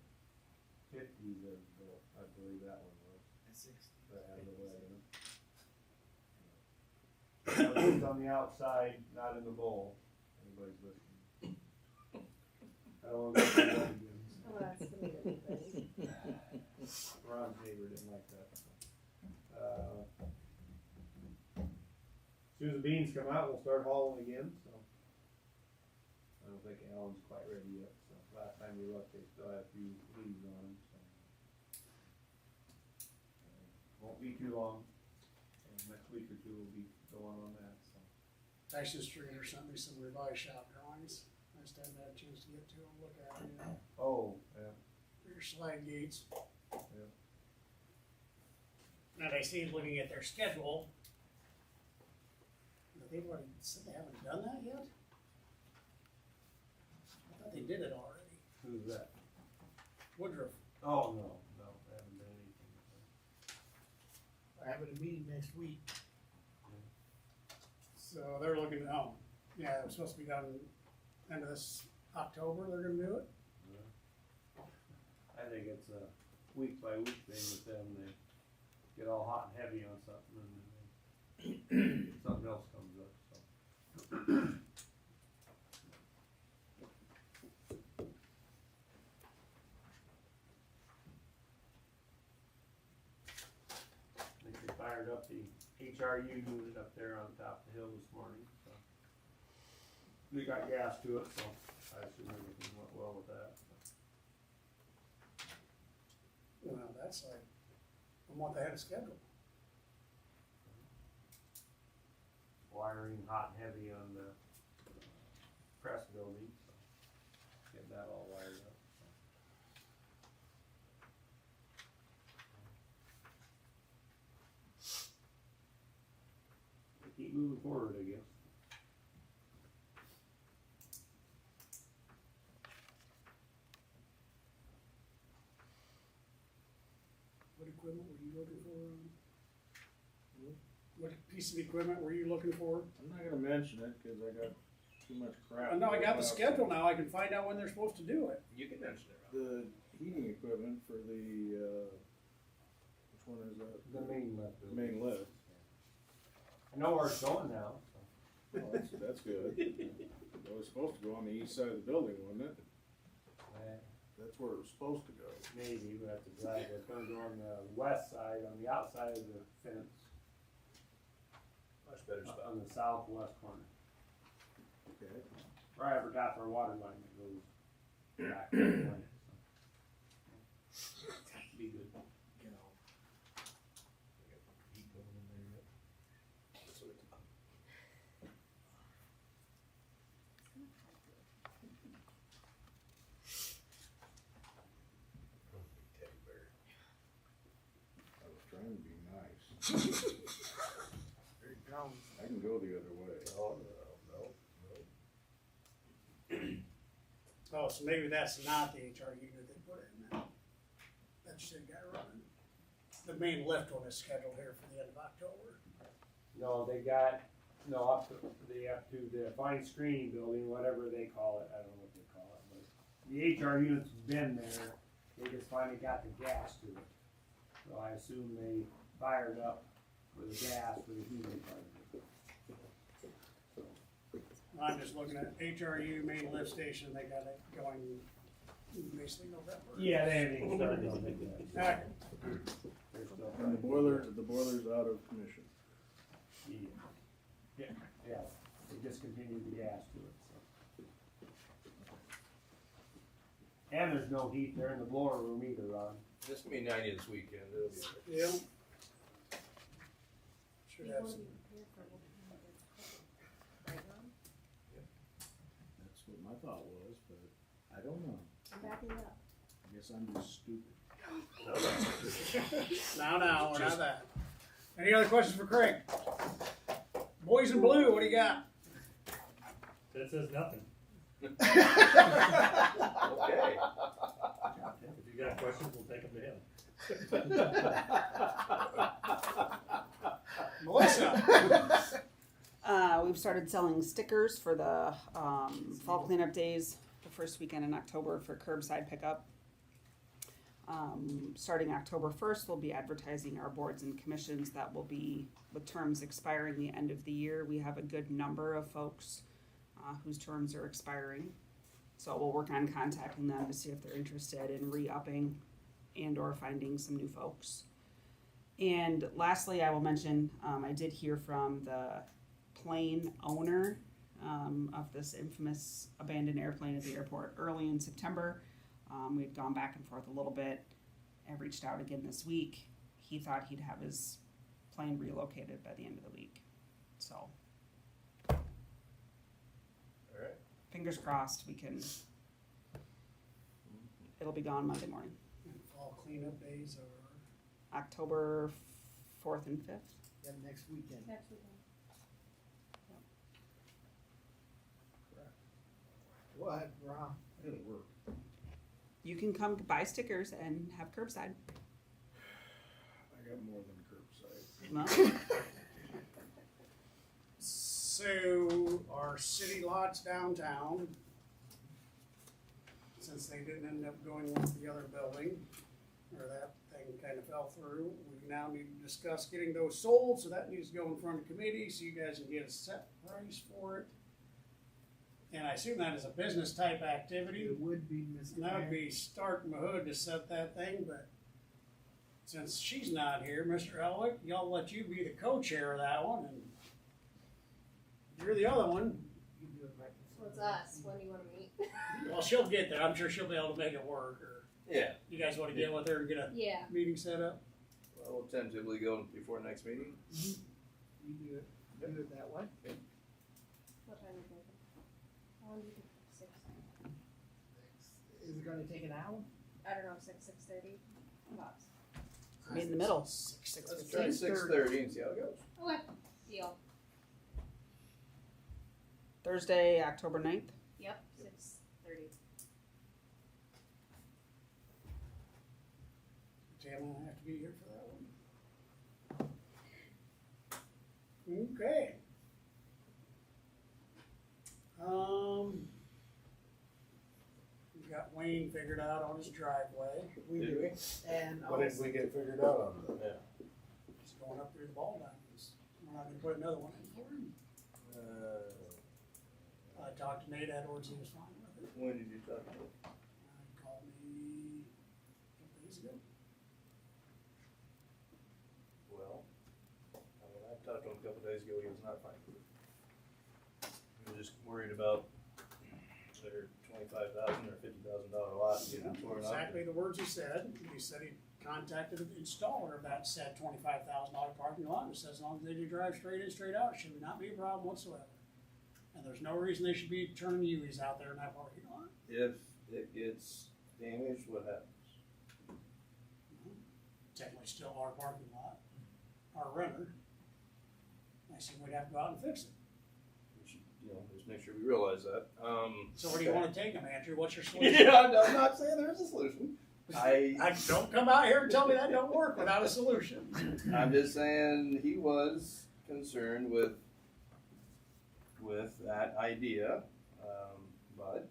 50s, I believe that one was. That had the lead in it. That was just on the outside, not in the bowl. Anybody's listening. I don't want to go through that again. Oh, that's the meter thing. Ron's neighbor didn't like that. As soon as the beans come out, we'll start hauling again, so. I don't think Alan's quite ready yet, so last time we looked, they still had a few leaves on them, so. Won't be too long, next week or 2 we'll be going on that, so. Tyson Stringer sent me some revised shop drawings. I just haven't had a chance to get to them, look at them, you know, Oh, yeah. for your slide gates. Yeah. And I see looking at their schedule, that they've already said they haven't done that yet? I thought they did it already. Who's that? Woodruff. Oh, no, they haven't done anything. We're having a meeting next week. So they're looking, yeah, it was supposed to be done end of this October, they're gonna do it? I think it's a week by week thing with them, they get all hot and heavy on something and then something else comes up, so. I think they fired up the HRU unit up there on top of the hill this morning, so. They got gas to it, so I assume everything went well with that. Well, that's like a month ahead of schedule. Wiring hot and heavy on the press building, so getting that all wired up. So. They keep moving moving forward, I guess. What equipment were you looking for? What piece of equipment were you looking for? I'm not gonna mention it, cause I got too much crap. I know I got the going on. schedule now, I can find out when they're supposed to do it. You can mention it, Rob. The heating equipment for the, which one is that? The main lift. The main lift. I know where it's going now, so. Well, that's good. It was supposed to go on the east side of the building, wasn't it? That's where it was supposed to go. Maybe we have to drive it. It's gonna go on the west side, on the outside of the fence, Much better spot. on the southwest corner. Okay. Right over top our water line that goes back to the plant, so. Be good. I was trying to be nice. There you go. I can go the other way. No. Oh, so maybe that's not the HR unit they put in now. That's the guy running. The main lift one is scheduled here for the end of October. No, they got, no, up to the fine screening building, whatever they call it, I don't know what they call it, but the HR unit's been there, they just finally got the gas to it. So I assume they fired up with the gas for the heating part of it. I'm just looking at HRU main lift station, they got it going basically November. Yeah, they haven't even started on it yet. Okay. They're still And the boiler's out of commission. Yeah, they discontinued the gas to it, so. And there's no heat there in the blower room either, Ron. It's gonna be 90 this weekend. It'll be okay. Yeah. Should You have wanna some. be prepared for what kind of it's called, right, Ron? That's what my thought was, but I don't know. I'm backing it up. I guess I'm just stupid. Now, we're not that. Any other questions for Craig? Boys in blue, what do you got? That says nothing. Okay. If you got questions, we'll take them to him. Melissa? We've started selling stickers for the fall cleanup days, the first weekend in October for curbside pickup. Starting October 1st, we'll be advertising our boards and commissions that will be with terms expiring the end of the year. We have a good number of folks whose terms are expiring. So we'll work on contacting them to see if they're interested in re-upping and or finding some new folks. And lastly, I will mention, I did hear from the plane owner of this infamous abandoned airplane at the airport early in September. We had gone back and forth a little bit. I reached out again this week. He thought he'd have his plane relocated by the end of the week. So, All right. fingers crossed we can, it'll be gone Monday morning. And fall cleanup days are, October 4th and 5th. Yeah, next weekend. Next weekend. What, Ron? It'll work. You can come buy stickers and have curbside. I got more than curbside. Well, so our city lots downtown, since they didn't end up going with the other building, or that thing kind of fell through, we now need to discuss getting those sold, so that needs to go in front of committee, so you guys can get a set price for it. And I assume that is a business type activity. It would be, Mr. And that would Mayor. be Stark Mahood to set that thing, but since she's not here, Mr. Elwick, y'all let you be the co-chair of that one, and you're the other one. You do it right So before it's us, when do you wanna meet? Well, she'll get there. I'm sure she'll be able to make it work, or Yeah. you guys wanna get with her and get a Yeah, meeting set up? Well, we'll tentatively go before next meeting. You do it that way. what time are you thinking? How long do you think, 6? Is it gonna take an hour? I don't know, 6:30, thoughts? meet in the middle. Let's Let's try 6:30 and see how it goes. Okay, deal. Thursday, October 9th. Yep, 6:30. Tammy will have to be here for that one. Okay. We got Wayne figured out on his driveway. We Did do. we? And What did we get figured out on that? He's going up through the ball diamonds. We're not gonna put another one in for him. I talked to Nate Edwards, he was fine with it. When did you talk to him? He called me a couple days ago. Well, I mean, I talked to him a couple days ago, he was not fine with it. He was just worried about their $25,000 or $50,000 lot getting torn up. Exactly the words he said. He said he contacted the installer of that said $25,000 parking lot and says as long as they do drive straight in, straight out, it should not be a problem whatsoever. And there's no reason they should be turning U's out there in that parking lot. If it gets damaged, what happens? Technically still our parking lot, our renter. I said we'd have to go out and fix it. We should, just make sure we realize that. So where do you wanna take them, Andrew? What's your solution? Yeah, I'm not saying there's a solution. I don't come out here and tell me that don't work without a solution. I'm just saying he was concerned with that idea, but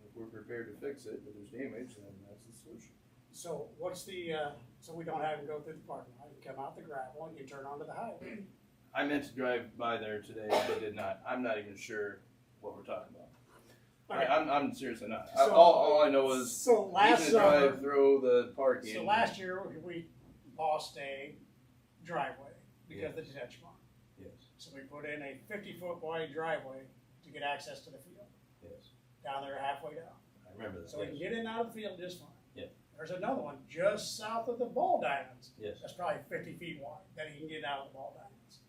if we're prepared to fix it, if there's damage, then that's the solution. So what's the, so we don't have to go through the parking lot, you come out the gravel and you turn onto the highway. I meant to drive by there today, but I did not. I'm not even sure what we're talking about. Okay. I'm seriously not. So- all I know is So last he's gonna summer, drive through the parking. so last year, we lost a driveway because of the detention pond. Yes, So we put in a 50-foot wide driveway to get access to the field, yes. down there halfway down. I remember that. So we can get in and out of the field just fine. Yeah. There's another one just south of the ball diamonds. Yes. That's probably 50 feet wide, that he can get out of the ball diamonds.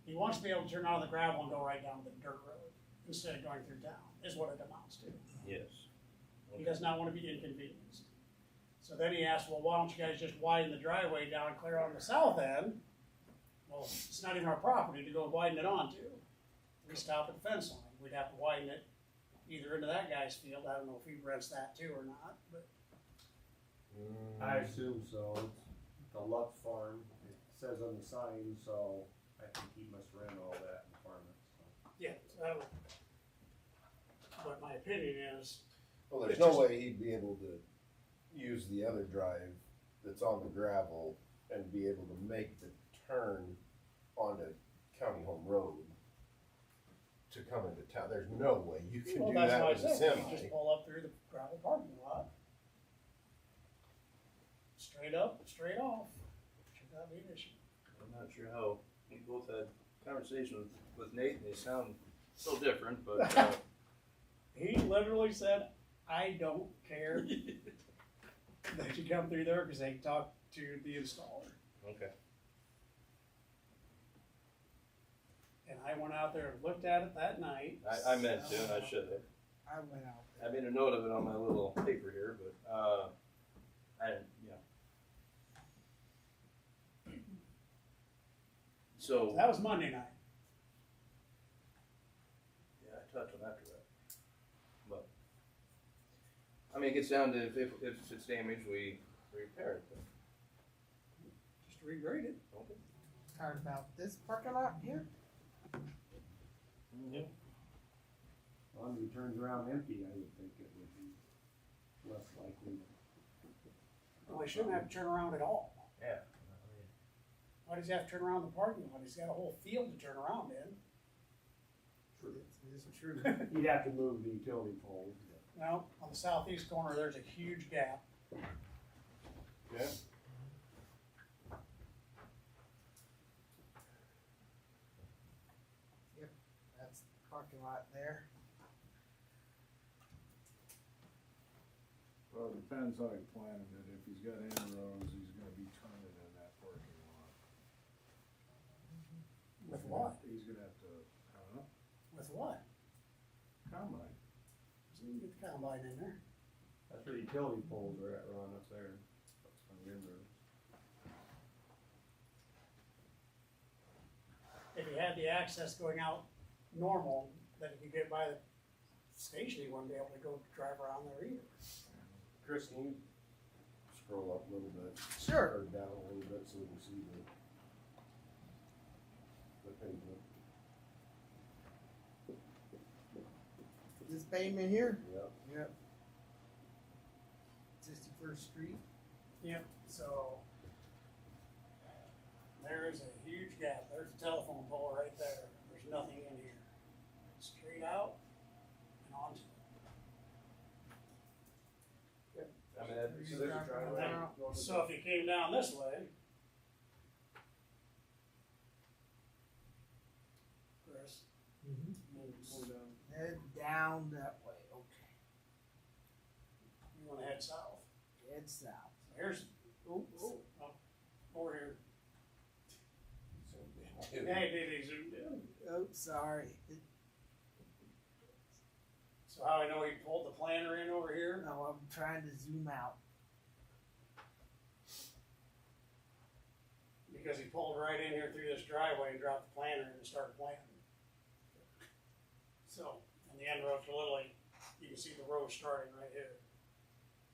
He wants to be able to turn out of the gravel and go right down the dirt road instead of going through town, is what it amounts to. Yes. He does not want to be inconvenienced. So then he asked, well, why don't you guys just widen the driveway down clear on the south end? Well, it's not even our property to go widen it onto. We stop at the fence line. We'd have to widen it either into that guy's field. I don't know if he rents that too or not, but I assume so. It's the Lutz Farm. It says on the sign, so I think he must rent all that and farm it. So. yeah, so I don't know. But my opinion is, Well, there's no way he'd be able to use the other drive that's on the gravel and be able to make the turn onto County Home Road to come into town. There's no way you can well, do that's that why I with a said, you semi. just pull up through the gravel parking lot. Straight up, straight off. Should not be an issue. I'm not sure how we both had conversations with Nate, and they sound so different, but He literally said, I don't care that you come through there because they talked to the installer. okay. And I went out there and looked at it that night. I meant to, and I should have. I went out I made a note of it on my little paper here, but I didn't. Yeah. So That was Monday night. yeah, I talked to him after that. But I mean, it gets down to if it's damaged, we repair it. But, Just regrade it. okay. talking about this parking lot here. As long as he turns around empty, I would think it would be less likely. Well, he shouldn't have to turn around at all. Yeah. Why does he have to turn around the parking lot? He's got a whole field to turn around in. It's true. You'd have to move the utility poles. Well, on the southeast corner, there's a huge gap. Yeah. That's the parking lot there. Well, it depends how he planted it. If he's got inroads, he's gonna be turning in that parking lot. With what? He's gonna have to, With what? combine. So you can get the combine in there. That's where the utility poles are at, Ron, up there. On Denver. If he had the access going out normal, that if you get by the station, he wouldn't be able to go drive around there either. Chris, can you scroll up a little bit? Sure. Or down a little bit so we can see the pavement. This pavement here? Yep. Yep. 61st Street. Yep, so there is a huge gap. There's a telephone pole right there. There's nothing in here. Straight out and onto it. I mean, that You're scissor talking driveway. about- So if you came down this way, Chris, Head down that way, okay. you wanna head south. Head south. So here's, over here. Hey, they zoomed in. Oh, sorry. So how I know he pulled the planter in over here? No, I'm trying to zoom out. Because he pulled right in here through this driveway and dropped the planter in and started planting. So, and the end road's literally, you can see the row starting right here.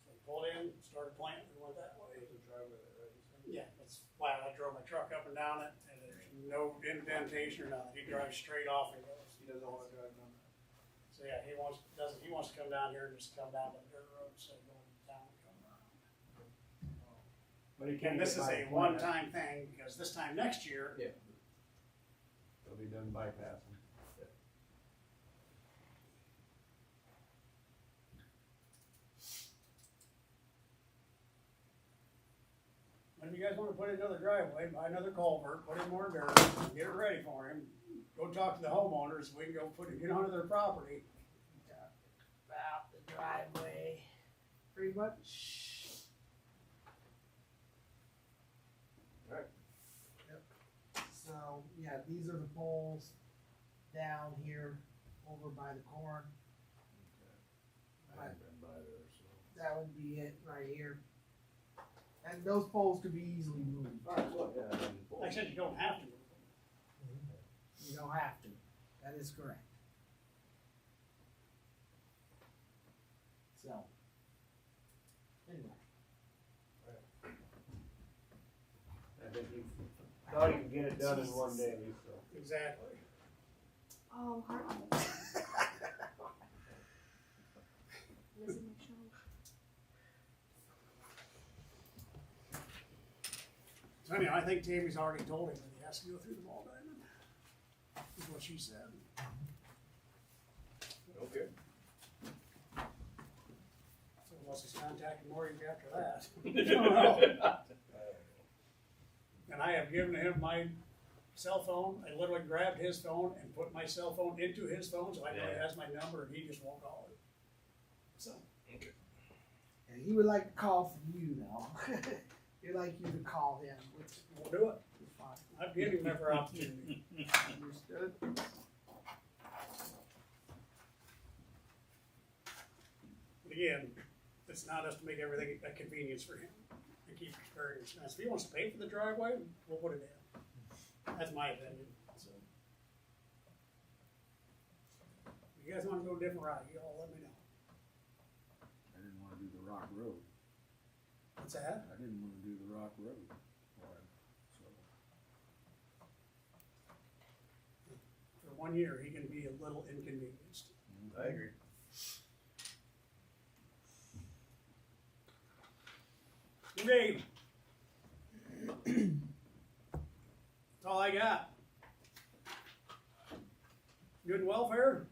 So he pulled in, started planting, and went that way. There's a driveway there, right? Yeah, it's flat. I drove my truck up and down it, and there's no indentation or nothing. He drives straight off and goes. He doesn't wanna drive down there. So yeah, he wants to come down here and just come down to the dirt road, so go down and come around. But he can't And this get is by a the corner. one-time thing, because this time next year, It'll be done bypassing. when you guys wanna put in another driveway, buy another culvert, put in more dirt, get it ready for him, go talk to the homeowners, we can go get onto their property. About the driveway. Pretty much. Right. Yep. So, yeah, these are the poles down here over by the corn. I haven't been by there, so. That would be it right here. And those poles could be easily moved. Like I said, you don't have to move them. You don't have to. That is correct. So. Anyway. I think he thought he could get it done in one day, so. Exactly. Oh, Hartnett. Missing my show. So anyhow, I think Tammy's already told him that he has to go through the ball diamond, is what she said. Okay. So unless he's contacting Morgan after that. I don't know. And I have given him my cell phone. I literally grabbed his phone and put my cell phone into his phone, so I know he has my number and he just won't call it. So, And he would like to call from you though. He'd like you to call him, which we'll do it. is fine. I've given him every opportunity. Understood? But again, it's not us to make everything a convenience for him and keep sparing expense. If he wants to pay for the driveway, we'll put it in. That's my opinion, so. If you guys wanna go a different route, you all let me know. I didn't wanna do the rock road. What's that? I didn't wanna do the rock road. for him, so. For 1 year, he can be a little inconvenienced. I agree. Okay. That's all I got. Good welfare?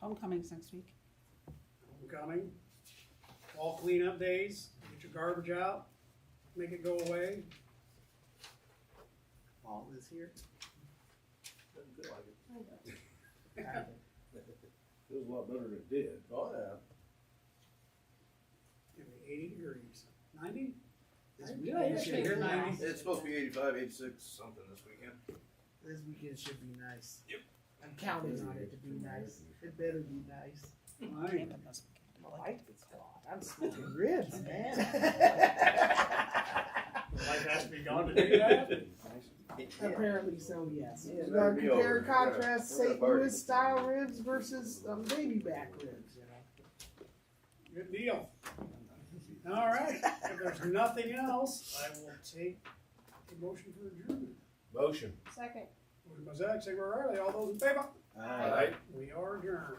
Homecoming's next week. Homecoming. All cleanup days, get your garbage out, make it go away. Fall is here. Doesn't feel like it. Feels a lot better than it did. Oh, yeah. Give me 80 degrees. 90? This Yeah, weekend yeah, should you're be 90. nice. It's supposed to be 85, 86, something this weekend. This weekend should be nice. Yep. I'm counting on it to be nice. It better be nice. Right. Camping this weekend. My life is gone. I'm smoking ribs, man. Life has to be gone to do that? Apparently so, yes. Yeah, We're gonna that'd be compare and over. We're gonna- contrast we're gonna St. party. Louis style ribs versus, baby back ribs, you know. Good deal. All right, if there's nothing else, I will take a motion for adjournment. Motion. Second. Motion by Zach, second by Riley, all those in favor? Aye. We are adjourned.